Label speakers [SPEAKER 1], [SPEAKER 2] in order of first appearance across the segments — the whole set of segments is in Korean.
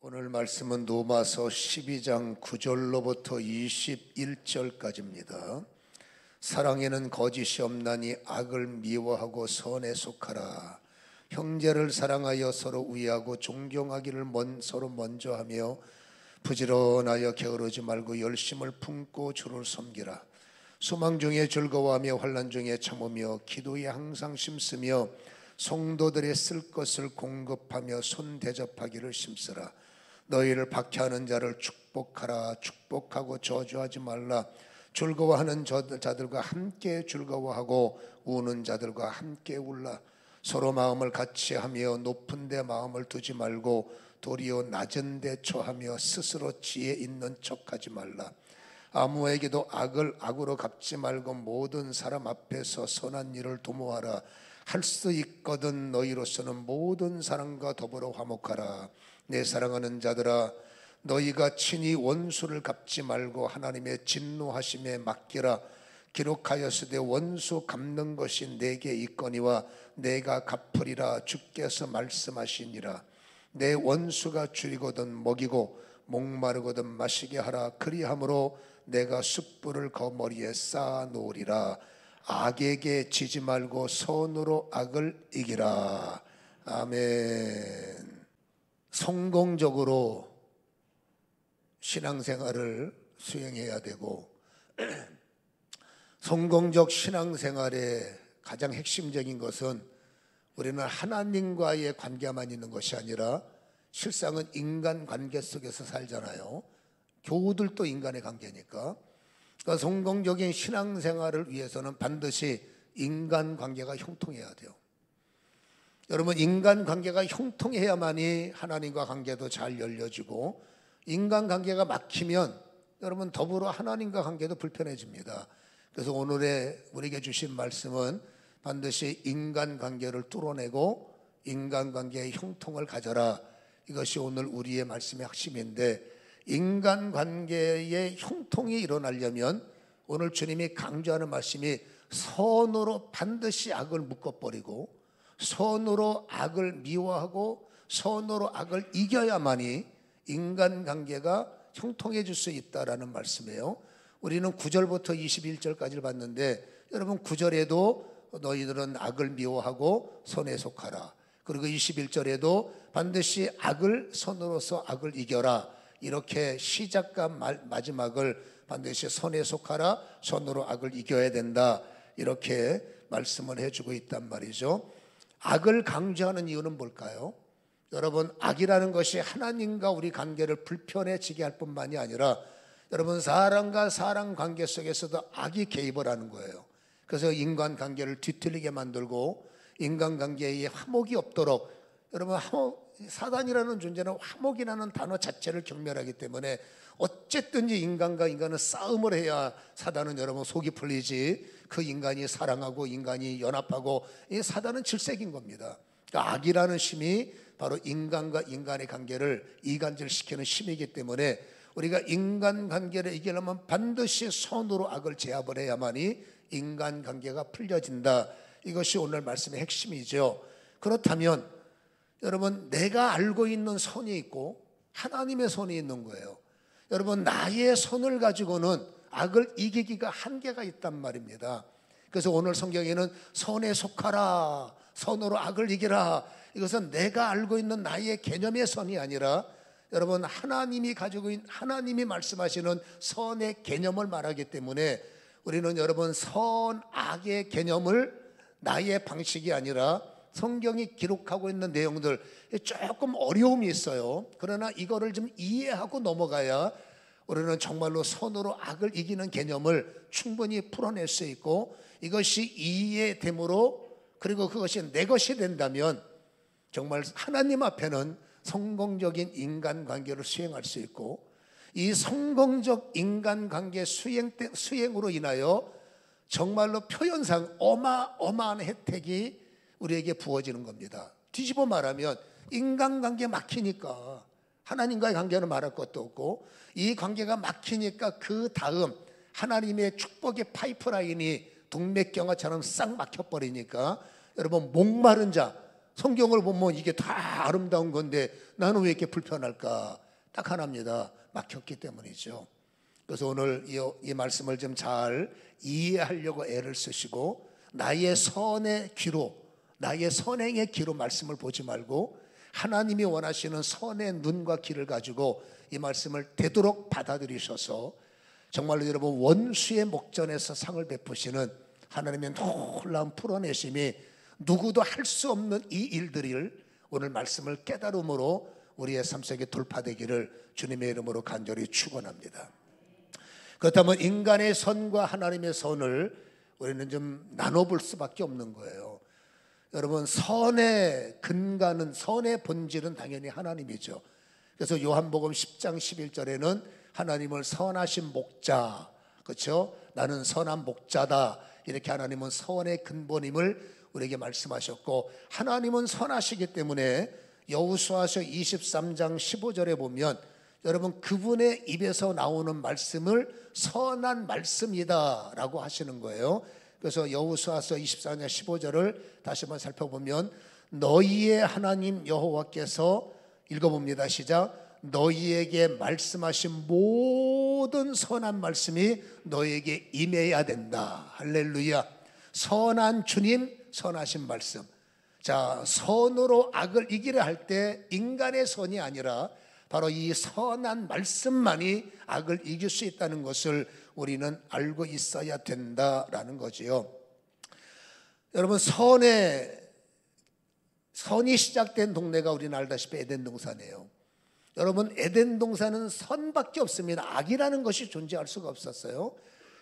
[SPEAKER 1] 오늘 말씀은 로마서 12장 9절로부터 21절까지입니다. 사랑에는 거짓이 없나니 악을 미워하고 선에 속하라. 형제를 사랑하여 서로 위하고 존경하기를 서로 먼저 하며 부지런하여 게으르지 말고 열심을 품고 주를 섬기라. 소망 중에 즐거워하며 환난 중에 참으며 기도에 항상 심쓰며 성도들의 쓸 것을 공급하며 손 대접하기를 심쓰라. 너희를 박해하는 자를 축복하라. 축복하고 저주하지 말라. 즐거워하는 자들과 함께 즐거워하고 우는 자들과 함께 울라. 서로 마음을 같이 하며 높은 데 마음을 두지 말고 도리어 낮은 데 처하며 스스로 지혜 있는 척하지 말라. 아무에게도 악을 악으로 갚지 말고 모든 사람 앞에서 선한 일을 도모하라. 할 수 있거든 너희로서는 모든 사람과 더불어 화목하라. 내 사랑하는 자들아, 너희가 친히 원수를 갚지 말고 하나님의 진노하심에 맡기라. 기록하였으되 원수 갚는 것이 내게 있거니와 내가 갚으리라. 주께서 말씀하시니라. 내 원수가 줄이거든 먹이고 목마르거든 마시게 하라. 그리함으로 내가 숯불을 거머리에 쌓아 놓으리라. 악에게 지지 말고 선으로 악을 이기라. 아멘. 성공적으로 신앙생활을 수행해야 되고, 성공적 신앙생활의 가장 핵심적인 것은 우리는 하나님과의 관계만 있는 것이 아니라 실상은 인간관계 속에서 살잖아요. 교우들도 인간의 관계니까. 그러니까 성공적인 신앙생활을 위해서는 반드시 인간관계가 형통해야 돼요. 여러분, 인간관계가 형통해야만이 하나님과 관계도 잘 열려지고, 인간관계가 막히면 여러분 더불어 하나님과 관계도 불편해집니다. 그래서 오늘의 우리에게 주신 말씀은 반드시 인간관계를 뚫어내고 인간관계의 형통을 가져라. 이것이 오늘 우리의 말씀의 핵심인데, 인간관계의 형통이 일어나려면 오늘 주님이 강조하는 말씀이 선으로 반드시 악을 묶어버리고 선으로 악을 미워하고 선으로 악을 이겨야만이 인간관계가 형통해질 수 있다라는 말씀이에요. 우리는 9절부터 21절까지를 봤는데, 여러분 9절에도 너희들은 악을 미워하고 선에 속하라. 그리고 21절에도 반드시 악을 선으로서 악을 이겨라. 이렇게 시작과 마지막을 반드시 선에 속하라. 선으로 악을 이겨야 된다. 이렇게 말씀을 해주고 있단 말이죠. 악을 강조하는 이유는 뭘까요? 여러분, 악이라는 것이 하나님과 우리 관계를 불편해지게 할 뿐만이 아니라 여러분, 사람과 사람 관계 속에서도 악이 개입을 하는 거예요. 그래서 인간관계를 뒤틀리게 만들고 인간관계에 화목이 없도록, 여러분, 사단이라는 존재는 화목이라는 단어 자체를 경멸하기 때문에 어쨌든지 인간과 인간은 싸움을 해야 사단은 여러분 속이 풀리지, 그 인간이 사랑하고 인간이 연합하고, 이 사단은 질색인 겁니다. 그러니까 악이라는 힘이 바로 인간과 인간의 관계를 이간질시키는 힘이기 때문에 우리가 인간관계를 이기려면 반드시 선으로 악을 제압을 해야만이 인간관계가 풀려진다. 이것이 오늘 말씀의 핵심이죠. 그렇다면 여러분, 내가 알고 있는 선이 있고 하나님의 선이 있는 거예요. 여러분, 나의 선을 가지고는 악을 이기기가 한계가 있단 말입니다. 그래서 오늘 성경에는 선에 속하라, 선으로 악을 이기라, 이것은 내가 알고 있는 나의 개념의 선이 아니라 여러분, 하나님이 가지고 있는, 하나님이 말씀하시는 선의 개념을 말하기 때문에 우리는 여러분 선악의 개념을 나의 방식이 아니라 성경이 기록하고 있는 내용들, 조금 어려움이 있어요. 그러나 이거를 좀 이해하고 넘어가야 우리는 정말로 선으로 악을 이기는 개념을 충분히 풀어낼 수 있고, 이것이 이해됨으로, 그리고 그것이 내 것이 된다면 정말 하나님 앞에는 성공적인 인간관계를 수행할 수 있고, 이 성공적 인간관계 수행으로 인하여 정말로 표현상 어마어마한 혜택이 우리에게 부어지는 겁니다. 뒤집어 말하면 인간관계 막히니까 하나님과의 관계는 말할 것도 없고, 이 관계가 막히니까 그 다음 하나님의 축복의 파이프라인이 동맥경화처럼 싹 막혀버리니까 여러분, 목마른 자, 성경을 보면 이게 다 아름다운 건데 나는 왜 이렇게 불편할까? 딱 하나입니다. 막혔기 때문이죠. 그래서 오늘 이 말씀을 좀 잘 이해하려고 애를 쓰시고 나의 선의 귀로, 나의 선행의 귀로 말씀을 보지 말고 하나님이 원하시는 선의 눈과 귀를 가지고 이 말씀을 되도록 받아들이셔서 정말로 여러분 원수의 목전에서 상을 베푸시는 하나님의 놀라운 풀어내심이 누구도 할 수 없는 이 일들을 오늘 말씀을 깨달음으로 우리의 삶 속에 돌파되기를 주님의 이름으로 간절히 축원합니다. 그렇다면 인간의 선과 하나님의 선을 우리는 좀 나눠볼 수밖에 없는 거예요. 여러분 선의 근간은, 선의 본질은 당연히 하나님이죠. 그래서 요한복음 10장 11절에는 하나님을 선하신 목자, 그렇죠? 나는 선한 목자다, 이렇게 하나님은 선의 근본임을 우리에게 말씀하셨고, 하나님은 선하시기 때문에 여호수아서 23장 15절에 보면 여러분 그분의 입에서 나오는 말씀을 선한 말씀이다 라고 하시는 거예요. 그래서 여호수아서 24장 15절을 다시 한번 살펴보면 너희의 하나님 여호와께서, 읽어봅니다, 시작. 너희에게 말씀하신 모든 선한 말씀이 너희에게 임해야 된다. 할렐루야. 선한 주님, 선하신 말씀. 자, 선으로 악을 이기려 할 때 인간의 선이 아니라 바로 이 선한 말씀만이 악을 이길 수 있다는 것을 우리는 알고 있어야 된다라는 거지요. 여러분 선이 시작된 동네가 우리는 알다시피 에덴 동산이에요. 여러분 에덴 동산은 선밖에 없습니다. 악이라는 것이 존재할 수가 없었어요.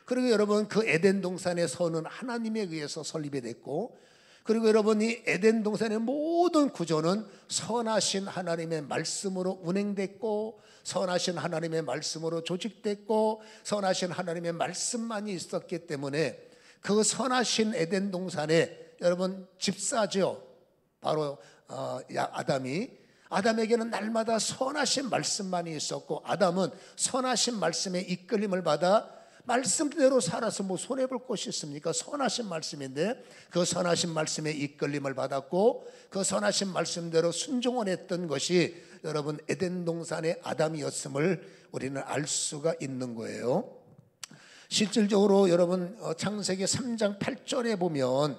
[SPEAKER 1] 그리고 여러분 그 에덴 동산의 선은 하나님에 의해서 설립이 됐고, 그리고 여러분 이 에덴 동산의 모든 구조는 선하신 하나님의 말씀으로 운행됐고, 선하신 하나님의 말씀으로 조직됐고, 선하신 하나님의 말씀만이 있었기 때문에 그 선하신 에덴 동산에 여러분 집사죠. 바로 아담에게는 날마다 선하신 말씀만이 있었고, 아담은 선하신 말씀의 이끌림을 받아 말씀대로 살아서 뭐 손해볼 것이 있습니까? 선하신 말씀인데 그 선하신 말씀의 이끌림을 받았고 그 선하신 말씀대로 순종을 했던 것이 여러분 에덴 동산의 아담이었음을 우리는 알 수가 있는 거예요. 실질적으로 여러분 창세기 3장 8절에 보면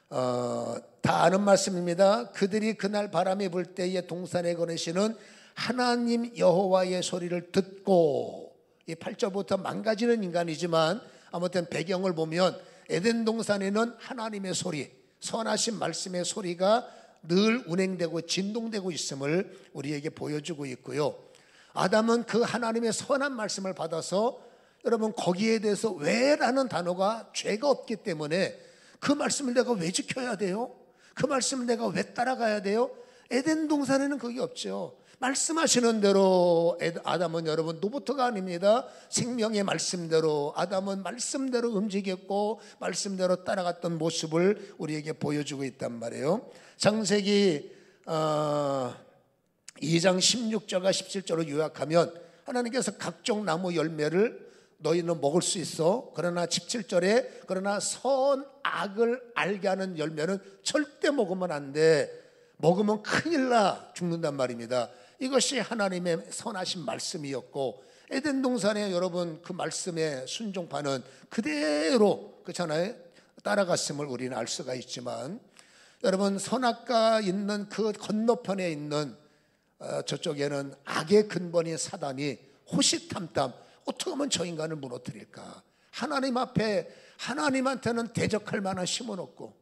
[SPEAKER 1] 다 아는 말씀입니다. 그들이 그날 바람이 불 때에 동산에 거느시는 하나님 여호와의 소리를 듣고, 이 8절부터 망가지는 인간이지만 아무튼 배경을 보면 에덴 동산에는 하나님의 소리, 선하신 말씀의 소리가 늘 운행되고 진동되고 있음을 우리에게 보여주고 있고요. 아담은 그 하나님의 선한 말씀을 받아서 여러분 거기에 대해서 왜라는 단어가 죄가 없기 때문에 그 말씀을 내가 왜 지켜야 돼요? 그 말씀을 내가 왜 따라가야 돼요? 에덴 동산에는 그게 없죠. 말씀하시는 대로 아담은 여러분 노부터가 아닙니다. 생명의 말씀대로 아담은 말씀대로 움직였고 말씀대로 따라갔던 모습을 우리에게 보여주고 있단 말이에요. 창세기 2장 16절과 17절을 요약하면 하나님께서 각종 나무 열매를 너희는 먹을 수 있어. 그러나 17절에 그러나 선악을 알게 하는 열매는 절대 먹으면 안 돼. 먹으면 큰일 나 죽는단 말입니다. 이것이 하나님의 선하신 말씀이었고, 에덴 동산에 여러분 그 말씀의 순종파는 그대로 그렇잖아요. 따라갔음을 우리는 알 수가 있지만, 여러분 선악과 있는 그 건너편에 있는 저쪽에는 악의 근본인 사단이 호시탐탐 어떻게 하면 저 인간을 무너뜨릴까? 하나님 앞에 하나님한테는 대적할 만한 힘은 없고,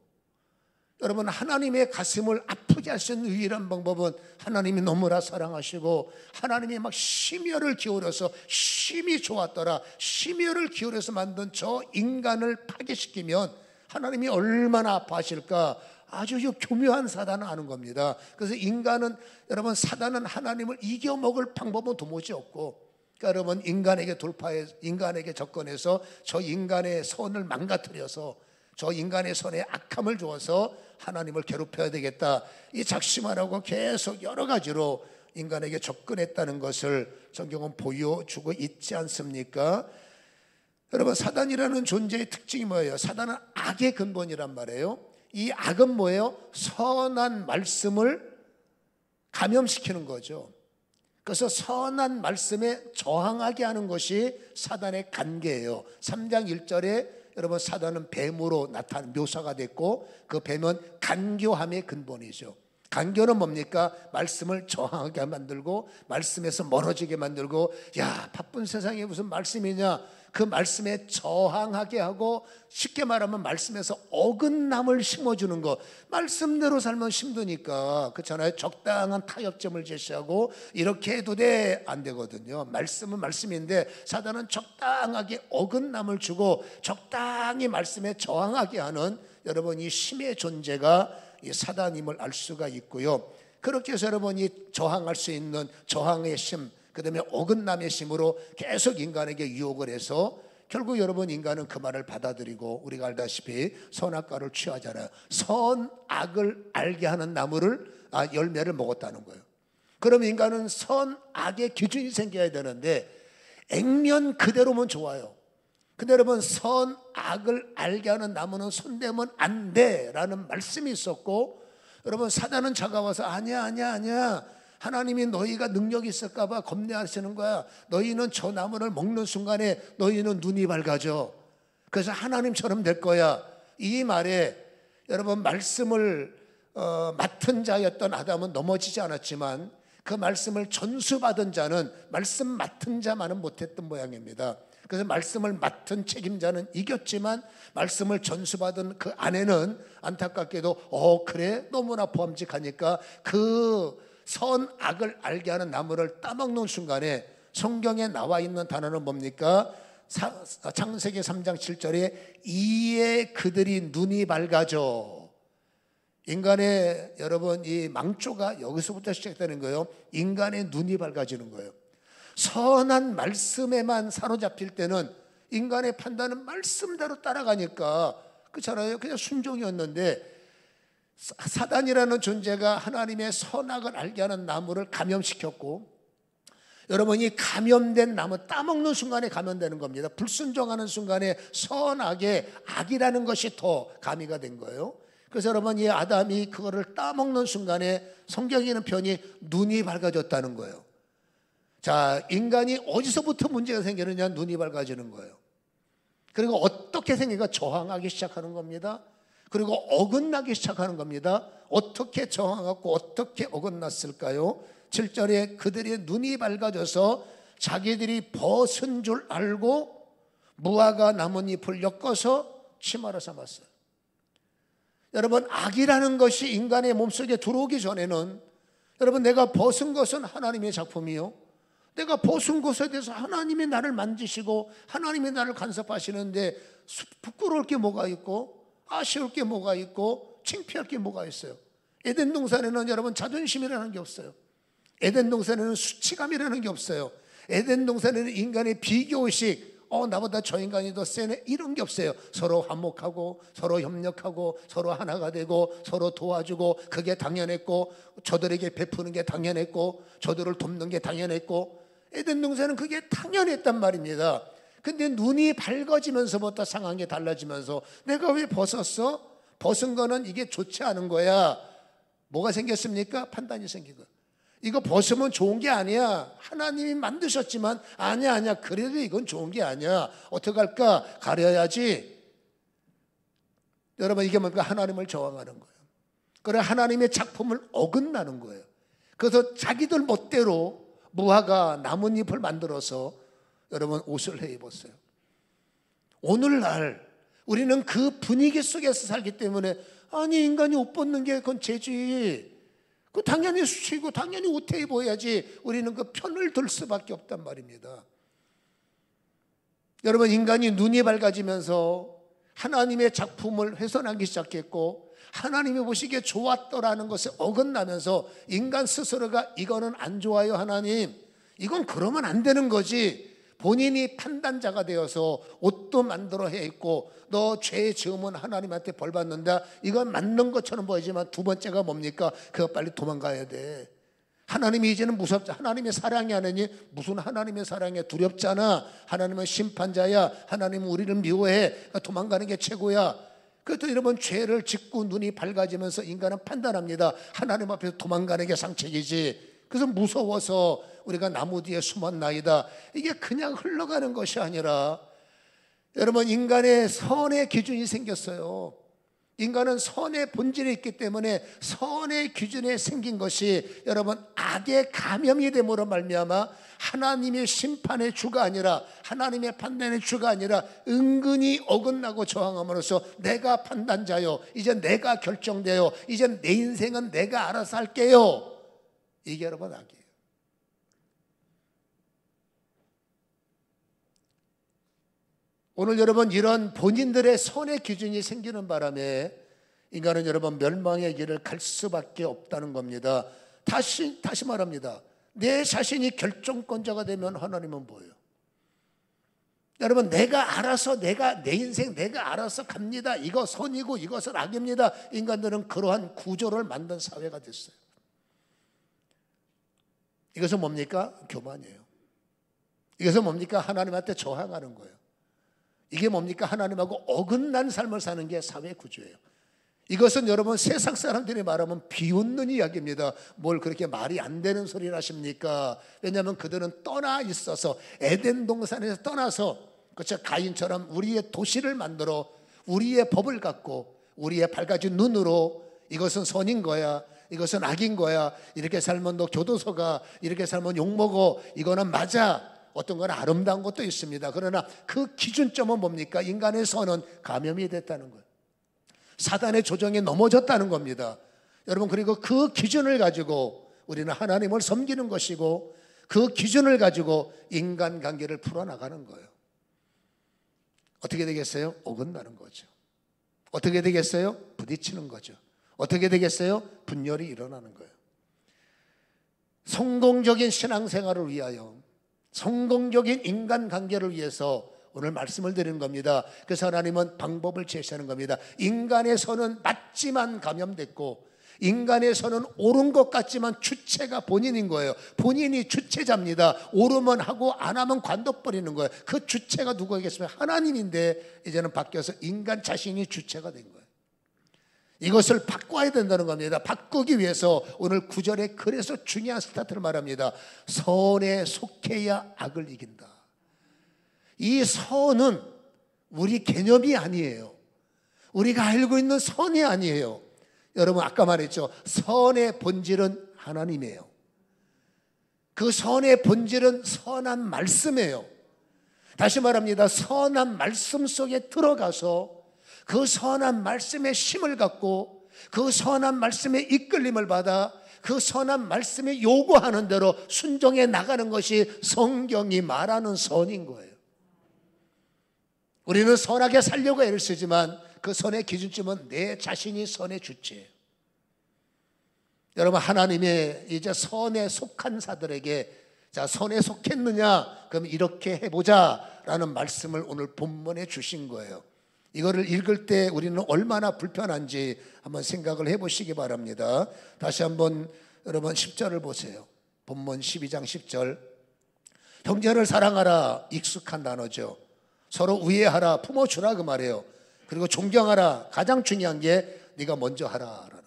[SPEAKER 1] 여러분 하나님의 가슴을 아프게 할 수 있는 유일한 방법은 하나님이 너무나 사랑하시고 하나님이 막 심혈을 기울여서 심히 좋았더라 심혈을 기울여서 만든 저 인간을 파괴시키면 하나님이 얼마나 아파하실까? 아주 교묘한 사단을 아는 겁니다. 그래서 인간은 여러분 사단은 하나님을 이겨먹을 방법은 도무지 없고, 그러니까 여러분 인간에게 접근해서 저 인간의 선을 망가뜨려서 저 인간의 선에 악함을 주어서 하나님을 괴롭혀야 되겠다, 이 작심하라고 계속 여러 가지로 인간에게 접근했다는 것을 성경은 보여주고 있지 않습니까? 여러분 사단이라는 존재의 특징이 뭐예요? 사단은 악의 근본이란 말이에요. 이 악은 뭐예요? 선한 말씀을 감염시키는 거죠. 그래서 선한 말씀에 저항하게 하는 것이 사단의 관계예요. 3장 1절에 여러분 사단은 뱀으로 나타난 묘사가 됐고 그 뱀은 간교함의 근본이죠. 간교는 뭡니까? 말씀을 저항하게 만들고 말씀에서 멀어지게 만들고 야 바쁜 세상에 무슨 말씀이냐 그 말씀에 저항하게 하고 쉽게 말하면 말씀에서 어긋남을 심어주는 것. 말씀대로 살면 힘드니까 그렇잖아요. 적당한 타협점을 제시하고 이렇게 해도 돼 안 되거든요. 말씀은 말씀인데 사단은 적당하게 어긋남을 주고 적당히 말씀에 저항하게 하는 여러분 이 힘의 존재가 이 사단임을 알 수가 있고요. 그렇게 해서 여러분이 저항할 수 있는 저항의 힘 그 다음에 어긋남의 힘으로 계속 인간에게 유혹을 해서 결국 여러분 인간은 그 말을 받아들이고 우리가 알다시피 선악과를 취하잖아요. 선악을 알게 하는 나무를 열매를 먹었다는 거예요. 그럼 인간은 선악의 기준이 생겨야 되는데 액면 그대로면 좋아요. 근데 여러분 선악을 알게 하는 나무는 손대면 안 돼라는 말씀이 있었고 여러분 사단은 다가와서 아니야 하나님이 너희가 능력이 있을까 봐 겁내하시는 거야. 너희는 저 나무를 먹는 순간에 너희는 눈이 밝아져. 그래서 하나님처럼 될 거야. 이 말에 여러분 말씀을 맡은 자였던 아담은 넘어지지 않았지만 그 말씀을 전수받은 자는 말씀 맡은 자만은 못했던 모양입니다. 그래서 말씀을 맡은 책임자는 이겼지만 말씀을 전수받은 그 아내는 안타깝게도 그래 너무나 보암직하니까 그 선악을 알게 하는 나무를 따먹는 순간에 성경에 나와 있는 단어는 뭡니까? 창세기 3장 7절에 이에 그들이 눈이 밝아져. 인간의 여러분 이 망조가 여기서부터 시작되는 거예요. 인간의 눈이 밝아지는 거예요. 선한 말씀에만 사로잡힐 때는 인간의 판단은 말씀대로 따라가니까 그렇잖아요. 그냥 순종이었는데 사단이라는 존재가 하나님의 선악을 알게 하는 나무를 감염시켰고 여러분이 감염된 나무 따먹는 순간에 감염되는 겁니다. 불순종하는 순간에 선악에 악이라는 것이 더 가미가 된 거예요. 그래서 여러분 이 아담이 그거를 따먹는 순간에 성경에는 편히 눈이 밝아졌다는 거예요. 자, 인간이 어디서부터 문제가 생기느냐? 눈이 밝아지는 거예요. 그리고 어떻게 생기가 저항하기 시작하는 겁니다. 그리고 어긋나기 시작하는 겁니다. 어떻게 저항하고 어떻게 어긋났을까요? 7절에 그들의 눈이 밝아져서 자기들이 벗은 줄 알고 무화과 나뭇잎을 엮어서 치마로 삼았어요. 여러분 악이라는 것이 인간의 몸속에 들어오기 전에는 여러분 내가 벗은 것은 하나님의 작품이요. 내가 벗은 것에 대해서 하나님이 나를 만지시고 하나님이 나를 간섭하시는데 부끄러울 게 뭐가 있고 아쉬울 게 뭐가 있고 창피할 게 뭐가 있어요. 에덴 동산에는 여러분 자존심이라는 게 없어요. 에덴 동산에는 수치감이라는 게 없어요. 에덴 동산에는 인간의 비교의식 나보다 저 인간이 더 세네 이런 게 없어요. 서로 화목하고 서로 협력하고 서로 하나가 되고 서로 도와주고 그게 당연했고 저들에게 베푸는 게 당연했고 저들을 돕는 게 당연했고 에덴 동산은 그게 당연했단 말입니다. 근데 눈이 밝아지면서부터 상황이 달라지면서 내가 왜 벗었어? 벗은 거는 이게 좋지 않은 거야. 뭐가 생겼습니까? 판단이 생긴 거야. 이거 벗으면 좋은 게 아니야. 하나님이 만드셨지만 아니야 그래도 이건 좋은 게 아니야. 어떻게 할까? 가려야지. 여러분 이게 뭔가 하나님을 저항하는 거예요. 그래 하나님의 작품을 어긋나는 거예요. 그래서 자기들 멋대로 무화과 나뭇잎을 만들어서 여러분 옷을 해 입었어요. 오늘날 우리는 그 분위기 속에서 살기 때문에 아니 인간이 옷 벗는 게 그건 죄지. 그 당연히 수치고 당연히 옷 해 입어야지. 우리는 그 편을 들 수밖에 없단 말입니다. 여러분 인간이 눈이 밝아지면서 하나님의 작품을 훼손하기 시작했고 하나님이 보시기에 좋았더라는 것에 어긋나면서 인간 스스로가 이거는 안 좋아요 하나님. 이건 그러면 안 되는 거지. 본인이 판단자가 되어서 옷도 만들어 해 입고 너 죄 지으면 하나님한테 벌 받는다. 이건 맞는 것처럼 보이지만 두 번째가 뭡니까? 그거 빨리 도망가야 돼. 하나님이 이제는 무섭지. 하나님의 사랑이 아니니 무슨 하나님의 사랑에 두렵잖아. 하나님은 심판자야. 하나님은 우리를 미워해. 그러니까 도망가는 게 최고야. 그것도 여러분 죄를 짓고 눈이 밝아지면서 인간은 판단합니다. 하나님 앞에서 도망가는 게 상책이지. 그래서 무서워서 우리가 나무 뒤에 숨었나이다. 이게 그냥 흘러가는 것이 아니라 여러분 인간의 선의 기준이 생겼어요. 인간은 선의 본질이 있기 때문에 선의 기준에 생긴 것이 여러분 악의 감염이 됨으로 말미암아 하나님의 심판의 주가 아니라 하나님의 판단의 주가 아니라 은근히 어긋나고 저항함으로써 내가 판단자요, 이제 내가 결정돼요, 이제 내 인생은 내가 알아서 할게요. 이게 여러분 악이에요. 오늘 여러분 이런 본인들의 선의 기준이 생기는 바람에 인간은 여러분 멸망의 길을 갈 수밖에 없다는 겁니다. 다시 말합니다. 내 자신이 결정권자가 되면 하나님은 뭐예요? 여러분 내가 알아서 내 인생 내가 알아서 갑니다. 이거 선이고 이것은 악입니다. 인간들은 그러한 구조를 만든 사회가 됐어요. 이것은 뭡니까? 교만이에요. 이것은 뭡니까? 하나님한테 저항하는 거예요. 이게 뭡니까? 하나님하고 어긋난 삶을 사는 게 사회 구조예요. 이것은 여러분 세상 사람들이 말하면 비웃는 이야기입니다. 뭘 그렇게 말이 안 되는 소리를 하십니까? 왜냐하면 그들은 떠나 있어서 에덴 동산에서 떠나서 그렇죠? 가인처럼 우리의 도시를 만들어 우리의 법을 갖고 우리의 밝아진 눈으로 이것은 선인 거야, 이것은 악인 거야, 이렇게 살면 너 교도소가, 이렇게 살면 욕먹어, 이거는 맞아. 어떤 건 아름다운 것도 있습니다. 그러나 그 기준점은 뭡니까? 인간의 선은 감염이 됐다는 거예요. 사단의 조정에 넘어졌다는 겁니다. 여러분 그리고 그 기준을 가지고 우리는 하나님을 섬기는 것이고 그 기준을 가지고 인간관계를 풀어나가는 거예요. 어떻게 되겠어요? 어긋나는 거죠. 어떻게 되겠어요? 부딪히는 거죠. 어떻게 되겠어요? 분열이 일어나는 거예요. 성공적인 신앙생활을 위하여 성공적인 인간관계를 위해서 오늘 말씀을 드리는 겁니다. 그래서 하나님은 방법을 제시하는 겁니다. 인간의 선은 맞지만 감염됐고 인간의 선은 옳은 것 같지만 주체가 본인인 거예요. 본인이 주체자입니다. 옳으면 하고 안 하면 관둬버리는 거예요. 그 주체가 누구겠습니까? 하나님인데 이제는 바뀌어서 인간 자신이 주체가 된 거예요. 이것을 바꿔야 된다는 겁니다. 바꾸기 위해서 오늘 9절에 그래서 중요한 스타트를 말합니다. 선에 속해야 악을 이긴다. 이 선은 우리 개념이 아니에요. 우리가 알고 있는 선이 아니에요. 여러분 아까 말했죠. 선의 본질은 하나님이에요. 그 선의 본질은 선한 말씀이에요. 다시 말합니다. 선한 말씀 속에 들어가서 그 선한 말씀의 힘을 갖고 그 선한 말씀의 이끌림을 받아 그 선한 말씀이 요구하는 대로 순종해 나가는 것이 성경이 말하는 선인 거예요. 우리는 선하게 살려고 애를 쓰지만 그 선의 기준점은 내 자신이 선의 주체예요. 여러분 하나님의 이제 선에 속한 자들에게 자 선에 속했느냐? 그럼 이렇게 해보자 라는 말씀을 오늘 본문에 주신 거예요. 이거를 읽을 때 우리는 얼마나 불편한지 한번 생각을 해보시기 바랍니다. 다시 한번 여러분 10절을 보세요. 본문 12장 10절. 형제를 사랑하라 익숙한 단어죠. 서로 우애하라 품어주라 그 말이에요. 그리고 존경하라 가장 중요한 게 네가 먼저 하라라는 거예요.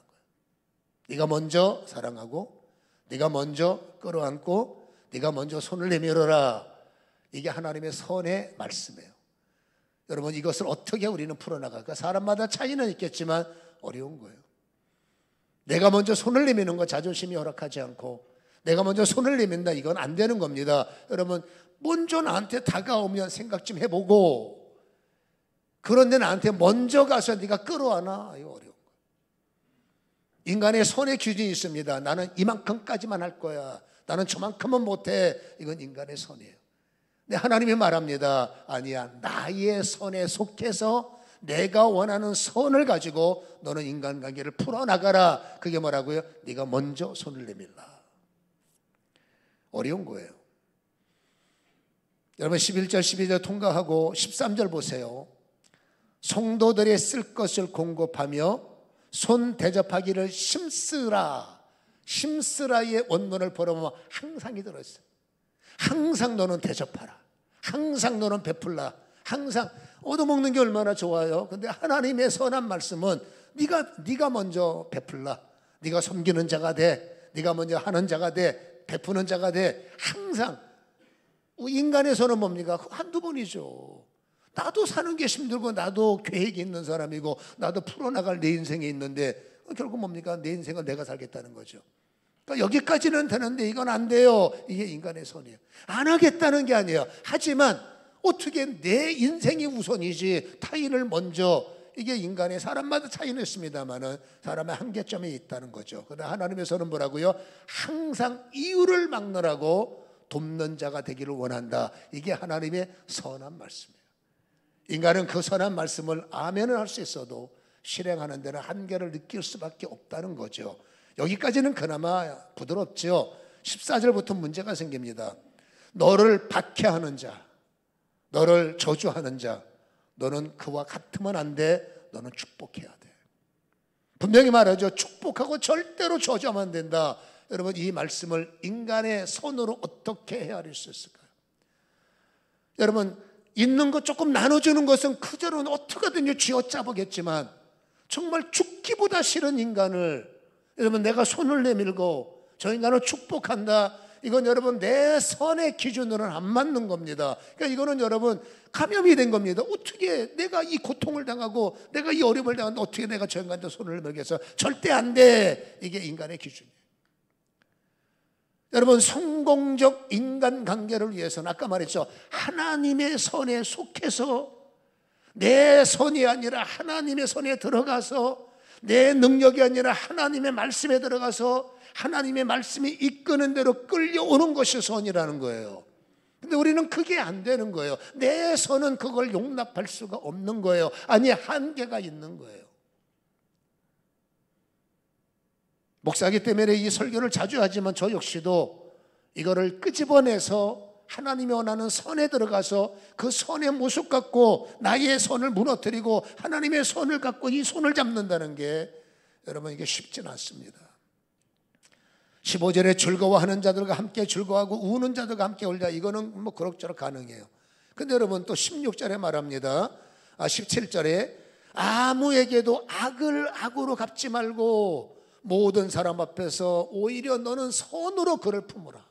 [SPEAKER 1] 네가 먼저 사랑하고 네가 먼저 끌어안고 네가 먼저 손을 내밀어라. 이게 하나님의 선의 말씀이에요. 여러분 이것을 어떻게 우리는 풀어나갈까? 사람마다 차이는 있겠지만 어려운 거예요. 내가 먼저 손을 내미는 거 자존심이 허락하지 않고 내가 먼저 손을 내민다 이건 안 되는 겁니다. 여러분 먼저 나한테 다가오면 생각 좀 해보고 그런데 나한테 먼저 가서 네가 끌어안아 이거 어려운 거예요. 인간의 손의 기준이 있습니다. 나는 이만큼까지만 할 거야. 나는 저만큼은 못해. 이건 인간의 선이에요. 근데 하나님이 말합니다. 아니야. 나의 선에 속해서 내가 원하는 선을 가지고 너는 인간관계를 풀어나가라. 그게 뭐라고요? 네가 먼저 손을 내밀라. 어려운 거예요. 여러분 11절 12절 통과하고 13절 보세요. 성도들의 쓸 것을 공급하며 손 대접하기를 힘쓰라. 힘쓰라의 원문을 보려면 항상이 들어있어요. 항상 너는 대접하라. 항상 너는 베풀라. 항상 얻어먹는 게 얼마나 좋아요. 근데 하나님의 선한 말씀은 네가 먼저 베풀라. 네가 섬기는 자가 돼. 네가 먼저 하는 자가 돼. 베푸는 자가 돼. 항상. 인간의 선은 뭡니까? 한두 번이죠. 나도 사는 게 힘들고 나도 계획이 있는 사람이고 나도 풀어나갈 내 인생이 있는데 결국 뭡니까? 내 인생을 내가 살겠다는 거죠. 그러니까 여기까지는 되는데 이건 안 돼요. 이게 인간의 선이에요. 안 하겠다는 게 아니에요. 하지만 어떻게 내 인생이 우선이지 타인을 먼저, 이게 인간의, 사람마다 차이는 있습니다만은 사람의 한계점이 있다는 거죠. 그러나 하나님의 선은 뭐라고요? 항상 이유를 막느라고 돕는 자가 되기를 원한다. 이게 하나님의 선한 말씀이에요. 인간은 그 선한 말씀을 아멘을 할 수 있어도 실행하는 데는 한계를 느낄 수밖에 없다는 거죠. 여기까지는 그나마 부드럽죠. 14절부터 문제가 생깁니다. 너를 박해하는 자, 너를 저주하는 자, 너는 그와 같으면 안 돼. 너는 축복해야 돼. 분명히 말하죠. 축복하고 절대로 저주하면 안 된다. 여러분, 이 말씀을 인간의 손으로 어떻게 헤아릴 수 있을까요? 여러분, 있는 것 조금 나눠주는 것은 그대로는 어떻게든지 쥐어짜보겠지만 정말 죽기보다 싫은 인간을, 여러분, 내가 손을 내밀고 저 인간을 축복한다, 이건 여러분 내 선의 기준으로는 안 맞는 겁니다. 그러니까 이거는 여러분 감염이 된 겁니다. 어떻게 내가 이 고통을 당하고 내가 이 어려움을 당하는데 어떻게 내가 저 인간한테 손을 먹여서, 절대 안 돼. 이게 인간의 기준이에요. 여러분, 성공적 인간관계를 위해서는 아까 말했죠. 하나님의 선에 속해서, 내 선이 아니라 하나님의 선에 들어가서, 내 능력이 아니라 하나님의 말씀에 들어가서 하나님의 말씀이 이끄는 대로 끌려오는 것이 선이라는 거예요. 근데 우리는 그게 안 되는 거예요. 내 선은 그걸 용납할 수가 없는 거예요. 아니, 한계가 있는 거예요. 목사이기 때문에 이 설교를 자주 하지만 저 역시도 이거를 끄집어내서 하나님이 원하는 선에 들어가서 그 선의 모습 갖고 나의 선을 무너뜨리고 하나님의 선을 갖고 이 손을 잡는다는 게, 여러분, 이게 쉽진 않습니다. 15절에 즐거워하는 자들과 함께 즐거워하고 우는 자들과 함께 울자, 이거는 뭐 그럭저럭 가능해요. 근데 여러분 또 16절에 말합니다. 17절에 아무에게도 악을 악으로 갚지 말고 모든 사람 앞에서 오히려 너는 선으로 그를 품으라.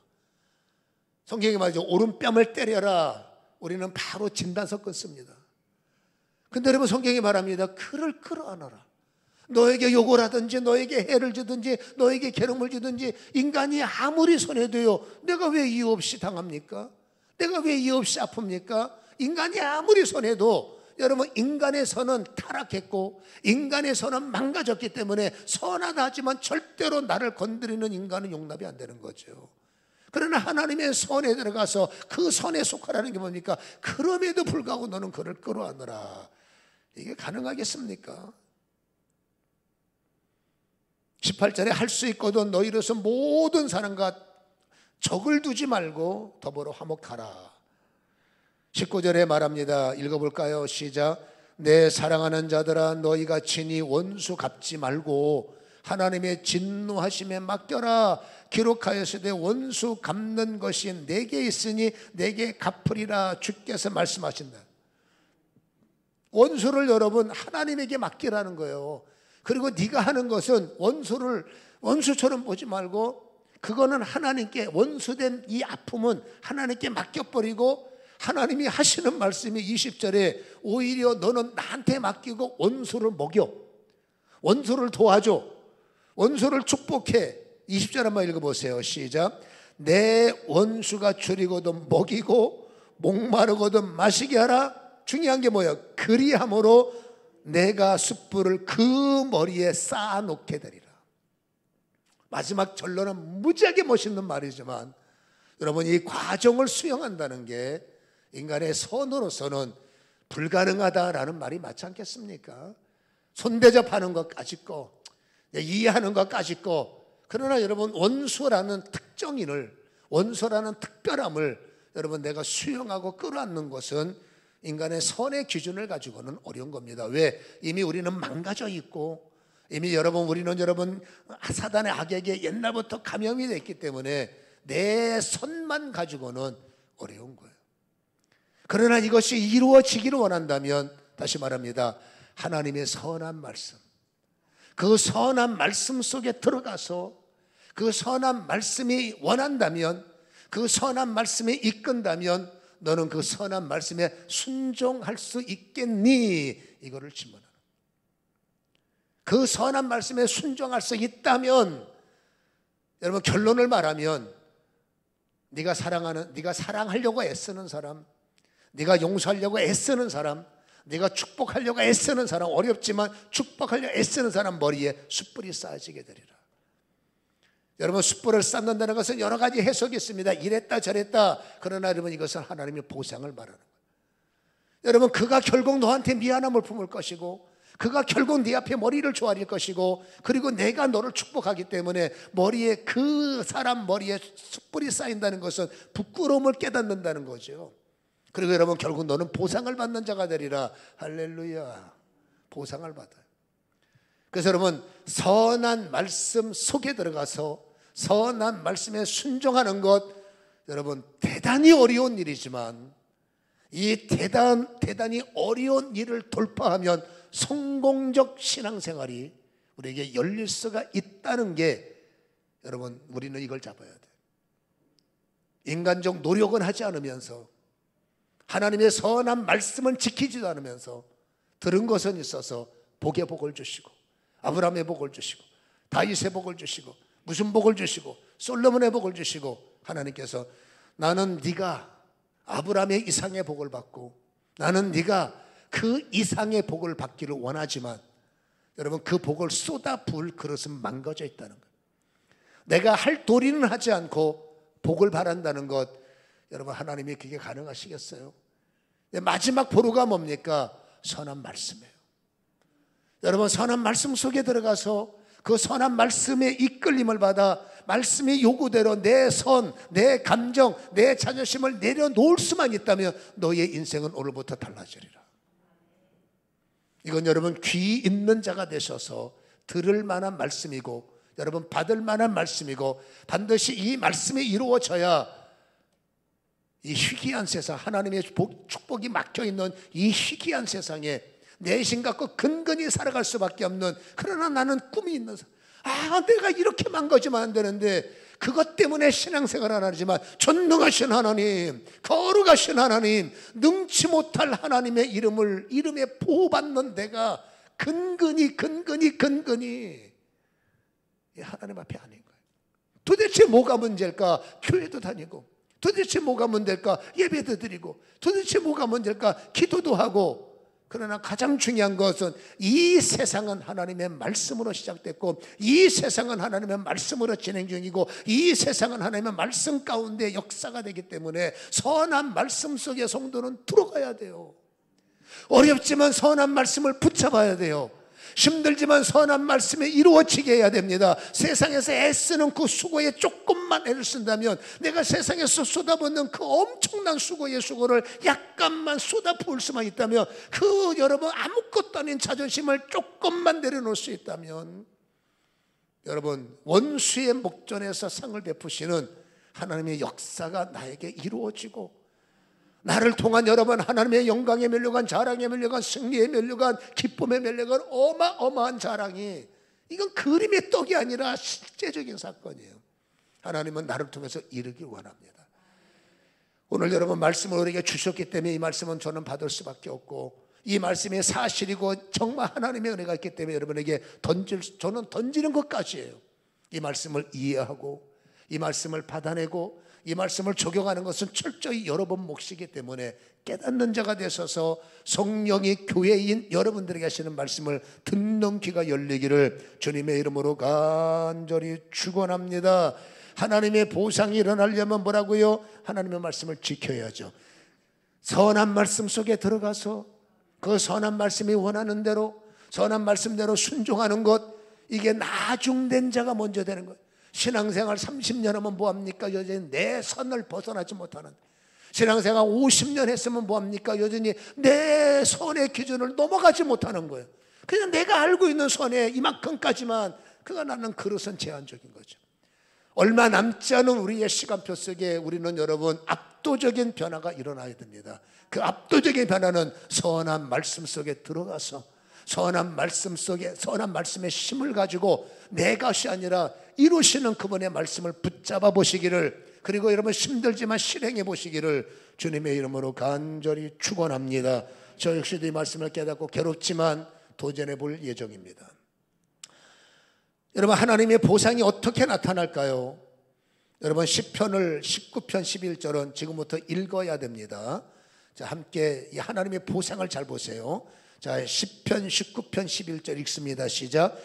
[SPEAKER 1] 성경이 말이죠. 오른뺨을 때려라. 우리는 바로 진단서 끊습니다. 근데 여러분, 성경이 말합니다. 그를 끌어안아라. 너에게 욕을 하든지 너에게 해를 주든지 너에게 괴로움을 주든지 인간이 아무리 손해도요, 내가 왜 이유 없이 당합니까? 내가 왜 이유 없이 아픕니까? 인간이 아무리 손해도, 여러분, 인간의 선은 타락했고 인간의 선은 망가졌기 때문에 선하다 하지만 절대로 나를 건드리는 인간은 용납이 안 되는 거죠. 그러나 하나님의 선에 들어가서 그 선에 속하라는 게 뭡니까? 그럼에도 불구하고 너는 그를 끌어안으라. 이게 가능하겠습니까? 18절에 할 수 있거든 너희로서 모든 사람과 적을 두지 말고 더불어 화목하라. 19절에 말합니다. 읽어볼까요? 시작. 내 사랑하는 자들아, 너희가 친히 원수 갚지 말고 하나님의 진노하심에 맡겨라. 기록하였으되 원수 갚는 것이 내게 있으니 내게 갚으리라. 주께서 말씀하신다. 원수를 여러분 하나님에게 맡기라는 거예요. 그리고 네가 하는 것은 원수를 원수처럼 보지 말고, 그거는 하나님께, 원수된 이 아픔은 하나님께 맡겨버리고, 하나님이 하시는 말씀이 20절에 오히려 너는 나한테 맡기고 원수를 먹여, 원수를 도와줘, 원수를 축복해. 20절 한번 읽어보세요. 시작. 내 원수가 줄이거든 먹이고 목마르거든 마시게 하라. 중요한 게 뭐예요? 그리함으로 내가 숯불을 그 머리에 쌓아놓게 되리라. 마지막 결론은 무지하게 멋있는 말이지만, 여러분, 이 과정을 수용한다는 게 인간의 선으로서는 불가능하다라는 말이 맞지 않겠습니까? 손대접하는 것까지 거, 이해하는 것까지 거. 그러나 여러분, 원수라는 특정인을, 원수라는 특별함을 여러분 내가 수용하고 끌어안는 것은 인간의 선의 기준을 가지고는 어려운 겁니다. 왜? 이미 우리는 망가져 있고, 이미 우리는 사단의 악에게 옛날부터 감염이 됐기 때문에 내 선만 가지고는 어려운 거예요. 그러나 이것이 이루어지기를 원한다면 다시 말합니다. 하나님의 선한 말씀, 그 선한 말씀 속에 들어가서 그 선한 말씀이 원한다면, 그 선한 말씀이 이끈다면 너는 그 선한 말씀에 순종할 수 있겠니? 이거를 질문하는, 그 선한 말씀에 순종할 수 있다면, 여러분 결론을 말하면 네가 사랑하려고 애쓰는 사람, 네가 용서하려고 애쓰는 사람, 네가 축복하려고 애쓰는 사람, 어렵지만 축복하려고 애쓰는 사람 머리에 숯불이 쌓여지게 되리라. 여러분 숯불을 쌓는다는 것은 여러 가지 해석이 있습니다. 이랬다 저랬다. 그러나 여러분 이것은 하나님의 보상을 말하는 거예요. 여러분 그가 결국 너한테 미안함을 품을 것이고, 그가 결국 네 앞에 머리를 조아릴 것이고, 그리고 내가 너를 축복하기 때문에 머리에, 그 사람 머리에 숯불이 쌓인다는 것은 부끄러움을 깨닫는다는 거죠. 그리고 여러분 결국 너는 보상을 받는 자가 되리라. 할렐루야. 보상을 받아요. 그래서 여러분 선한 말씀 속에 들어가서 선한 말씀에 순종하는 것, 여러분 대단히 어려운 일이지만 이 대단히 어려운 일을 돌파하면 성공적 신앙생활이 우리에게 열릴 수가 있다는 게, 여러분 우리는 이걸 잡아야 돼요. 인간적 노력은 하지 않으면서, 하나님의 선한 말씀은 지키지도 않으면서 들은 것은 있어서 복의 복을 주시고, 아브라함의 복을 주시고, 다윗의 복을 주시고, 무슨 복을 주시고, 솔로몬의 복을 주시고, 하나님께서 나는 네가 아브라함의 이상의 복을 받고, 나는 네가 그 이상의 복을 받기를 원하지만, 여러분 그 복을 쏟아 부을 그릇은 망가져 있다는 것, 내가 할 도리는 하지 않고 복을 바란다는 것, 여러분 하나님이 그게 가능하시겠어요? 마지막 보루가 뭡니까? 선한 말씀이에요. 여러분 선한 말씀 속에 들어가서 그 선한 말씀의 이끌림을 받아 말씀의 요구대로 내 선, 내 감정, 내 자존심을 내려놓을 수만 있다면 너의 인생은 오늘부터 달라지리라. 이건 여러분 귀 있는 자가 되셔서 들을 만한 말씀이고, 여러분 받을 만한 말씀이고, 반드시 이 말씀이 이루어져야 이 희귀한 세상, 하나님의 축복이 막혀있는 이 희귀한 세상에 내신 갖고 근근히 살아갈 수밖에 없는, 그러나 나는 꿈이 있는 사람, 내가 이렇게 망가지면 안 되는데, 그것 때문에 신앙생활 안 하지만 전능하신 하나님, 거룩하신 하나님, 능치 못할 하나님의 이름에 보호받는 내가 근근히 하나님 앞에 아닌 거예요. 도대체 뭐가 문제일까? 교회도 다니고, 도대체 뭐가 문제일까? 예배도 드리고, 도대체 뭐가 문제일까? 기도도 하고. 그러나 가장 중요한 것은 이 세상은 하나님의 말씀으로 시작됐고, 이 세상은 하나님의 말씀으로 진행 중이고, 이 세상은 하나님의 말씀 가운데 역사가 되기 때문에 선한 말씀 속에 성도는 들어가야 돼요. 어렵지만 선한 말씀을 붙잡아야 돼요. 힘들지만 선한 말씀이 이루어지게 해야 됩니다. 세상에서 애쓰는 그 수고에 조금만 애를 쓴다면, 내가 세상에서 쏟아붓는 그 엄청난 수고의 수고를 약간만 쏟아부을 수만 있다면, 그 여러분 아무것도 아닌 자존심을 조금만 내려놓을 수 있다면, 여러분 원수의 목전에서 상을 베푸시는 하나님의 역사가 나에게 이루어지고, 나를 통한 여러분 하나님의 영광에 면류관, 자랑에 면류관, 승리에 면류관, 기쁨에 면류관 어마어마한 자랑이, 이건 그림의 떡이 아니라 실제적인 사건이에요. 하나님은 나를 통해서 이루길 원합니다. 오늘 여러분 말씀을 우리에게 주셨기 때문에 이 말씀은 저는 받을 수밖에 없고, 이 말씀이 사실이고 정말 하나님의 은혜가 있기 때문에 여러분에게 저는 던지는 것까지예요. 이 말씀을 이해하고, 이 말씀을 받아내고, 이 말씀을 적용하는 것은 철저히 여러분 몫이기 때문에 깨닫는 자가 되셔서 성령이 교회인 여러분들에게 하시는 말씀을 듣는 귀가 열리기를 주님의 이름으로 간절히 축원합니다. 하나님의 보상이 일어나려면 뭐라고요? 하나님의 말씀을 지켜야죠. 선한 말씀 속에 들어가서 그 선한 말씀이 원하는 대로, 선한 말씀대로 순종하는 것, 이게 나중된 자가 먼저 되는 거예요. 신앙생활 30년 하면 뭐합니까? 여전히 내 선을 벗어나지 못하는, 신앙생활 50년 했으면 뭐합니까? 여전히 내 선의 기준을 넘어가지 못하는 거예요. 그냥 내가 알고 있는 선에 이만큼까지만, 그가 나는 그릇은 제한적인 거죠. 얼마 남지 않은 우리의 시간표 속에 우리는 여러분 압도적인 변화가 일어나야 됩니다. 그 압도적인 변화는 선한 말씀 속에 들어가서 선한 말씀 속에 선한 말씀의 힘을 가지고 내 것이 아니라 이루시는 그분의 말씀을 붙잡아 보시기를, 그리고 여러분 힘들지만 실행해 보시기를 주님의 이름으로 간절히 축원합니다. 저 역시도 이 말씀을 깨닫고 괴롭지만 도전해 볼 예정입니다. 여러분, 하나님의 보상이 어떻게 나타날까요? 여러분, 시편을 19편 11절은 지금부터 읽어야 됩니다. 자, 함께 이 하나님의 보상을 잘 보세요. 자, 시편 19편 11절 읽습니다. 시작.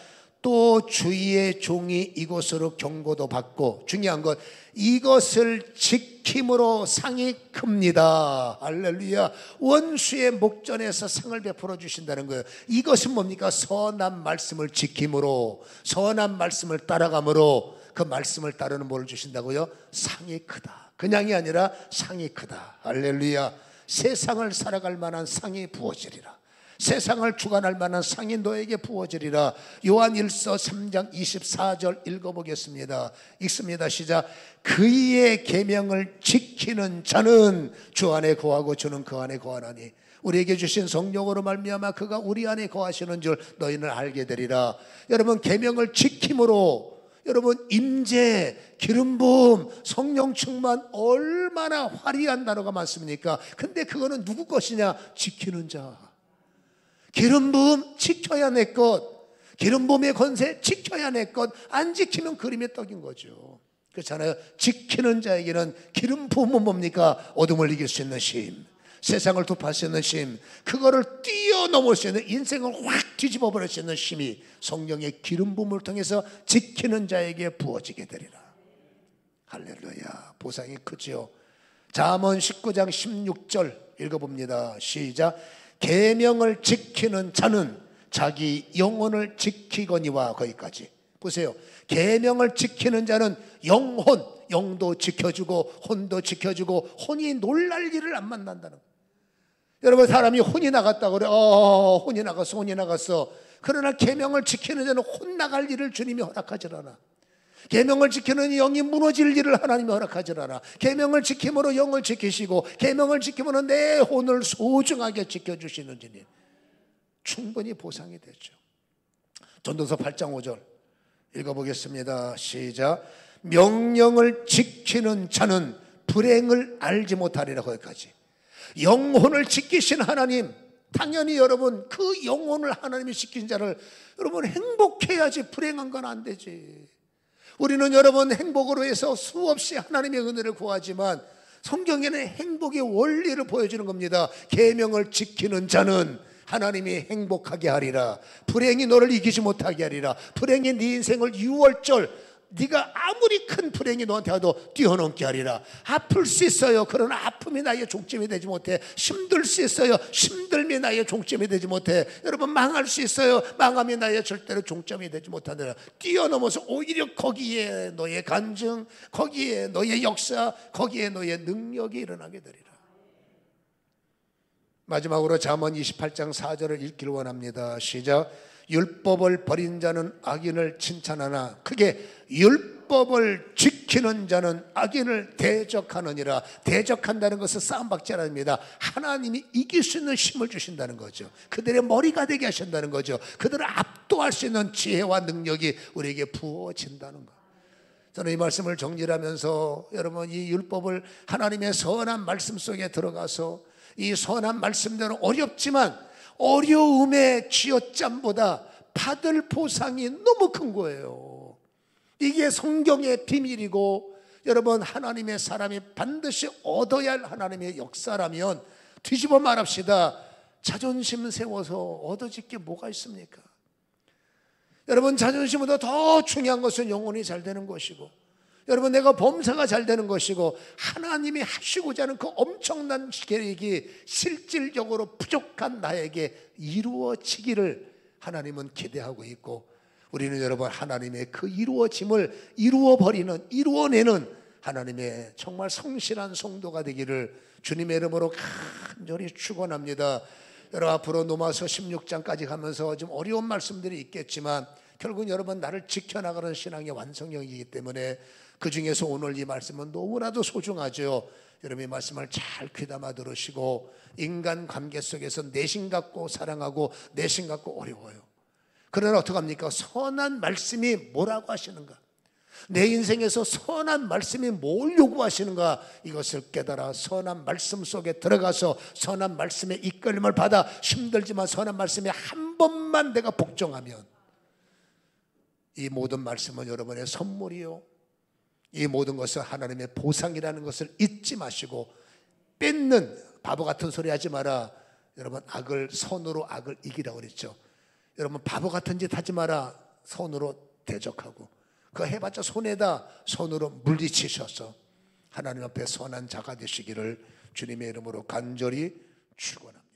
[SPEAKER 1] 또 주의 종이 이것으로 경고도 받고, 중요한 것, 이것을 지킴으로 상이 큽니다. 할렐루야. 원수의 목전에서 상을 베풀어 주신다는 거예요. 이것은 뭡니까? 선한 말씀을 지킴으로, 선한 말씀을 따라감으로, 그 말씀을 따르는 뭘 주신다고요? 상이 크다. 그냥이 아니라 상이 크다. 할렐루야. 세상을 살아갈 만한 상이 부어지리라. 세상을 주관할 만한 상이 너에게 부어지리라. 요한일서 3장 24절 읽어보겠습니다. 읽습니다. 시작. 그의 계명을 지키는 자는 주 안에 거하고 주는 그 안에 거하나니 우리에게 주신 성령으로 말미암아 그가 우리 안에 거하시는 줄 너희는 알게 되리라. 여러분, 계명을 지킴으로 여러분 임재, 기름 부음, 성령 충만, 얼마나 화려한 단어가 많습니까? 근데 그거는 누구 것이냐? 지키는 자. 기름 부음 지켜야 내 것, 기름 부음의 권세 지켜야 내 것. 안 지키면 그림의 떡인 거죠. 그렇잖아요. 지키는 자에게는 기름 부음은 뭡니까? 어둠을 이길 수 있는 힘, 세상을 돌파할 수 있는 힘, 그거를 뛰어넘을 수 있는, 인생을 확 뒤집어 버릴 수 있는 힘이 성령의 기름 부음을 통해서 지키는 자에게 부어지게 되리라. 할렐루야. 보상이 크지요. 잠언 19장 16절 읽어봅니다. 시작. 계명을 지키는 자는 자기 영혼을 지키거니와. 거기까지 보세요. 계명을 지키는 자는 영혼, 영도 지켜주고 혼도 지켜주고 혼이 놀랄 일을 안 만난다는 거예요. 여러분, 사람이 혼이 나갔다고 그래. 혼이 나갔어, 혼이 나갔어. 그러나 계명을 지키는 자는 혼 나갈 일을 주님이 허락하지 않아. 계명을 지키는 영이 무너질 일을 하나님이 허락하지 않아. 계명을 지킴으로 영을 지키시고, 계명을 지킴으로 내 혼을 소중하게 지켜주시는 주님, 충분히 보상이 되죠. 전도서 8장 5절 읽어보겠습니다. 시작. 명령을 지키는 자는 불행을 알지 못하리라. 거기까지. 영혼을 지키신 하나님, 당연히 여러분 그 영혼을 하나님이 지킨 자를 여러분 행복해야지, 불행한 건 안 되지. 우리는 여러분 행복으로 해서 수없이 하나님의 은혜를 구하지만 성경에는 행복의 원리를 보여주는 겁니다. 계명을 지키는 자는 하나님이 행복하게 하리라. 불행이 너를 이기지 못하게 하리라. 불행이 네 인생을 6월절, 네가 아무리 큰 불행이 너한테 와도 뛰어넘게 하리라. 아플 수 있어요. 그러나 아픔이 나의 종점이 되지 못해. 힘들 수 있어요. 힘듦이 나의 종점이 되지 못해. 여러분, 망할 수 있어요. 망함이 나의 절대로 종점이 되지 못하느라 뛰어넘어서 오히려 거기에 너의 간증, 거기에 너의 역사, 거기에 너의 능력이 일어나게 되리라. 마지막으로 잠언 28장 4절을 읽기를 원합니다. 시작. 율법을 버린 자는 악인을 칭찬하나 크게 율법을 지키는 자는 악인을 대적하느니라. 대적한다는 것은 싸움박질 아닙니다. 하나님이 이길 수 있는 힘을 주신다는 거죠. 그들의 머리가 되게 하신다는 거죠. 그들을 압도할 수 있는 지혜와 능력이 우리에게 부어진다는 거. 저는 이 말씀을 정리하면서 여러분, 이 율법을 하나님의 선한 말씀 속에 들어가서 이 선한 말씀대로 어렵지만 어려움의 쥐어짬보다 받을 보상이 너무 큰 거예요. 이게 성경의 비밀이고, 여러분, 하나님의 사람이 반드시 얻어야 할 하나님의 역사라면 뒤집어 말합시다. 자존심 세워서 얻어질 게 뭐가 있습니까? 여러분, 자존심보다 더 중요한 것은 영혼이 잘 되는 것이고, 여러분, 내가 범사가 잘 되는 것이고, 하나님이 하시고자 하는 그 엄청난 계획이 실질적으로 부족한 나에게 이루어지기를 하나님은 기대하고 있고, 우리는 여러분 하나님의 그 이루어짐을 이루어버리는, 이루어내는 하나님의 정말 성실한 성도가 되기를 주님의 이름으로 간절히 축원합니다. 여러분, 앞으로 로마서 16장까지 가면서 좀 어려운 말씀들이 있겠지만 결국 여러분 나를 지켜나가는 신앙의 완성형이기 때문에 그 중에서 오늘 이 말씀은 너무나도 소중하죠. 여러분 이 말씀을 잘 귀담아 들으시고 인간 관계 속에서 내심 갖고 사랑하고 내심 갖고 어려워요. 그러나 어떡합니까? 선한 말씀이 뭐라고 하시는가? 내 인생에서 선한 말씀이 뭘 요구하시는가? 이것을 깨달아 선한 말씀 속에 들어가서 선한 말씀의 이끌림을 받아 힘들지만 선한 말씀에 한 번만 내가 복종하면 이 모든 말씀은 여러분의 선물이요, 이 모든 것은 하나님의 보상이라는 것을 잊지 마시고 뺏는 바보 같은 소리 하지 마라. 여러분 악을 선으로 악을 이기라고 그랬죠. 여러분 바보 같은 짓 하지 마라. 선으로 대적하고 그거 해봤자 손에다 손으로 물리치셔서 하나님 앞에 선한 자가 되시기를 주님의 이름으로 간절히 축원합니다.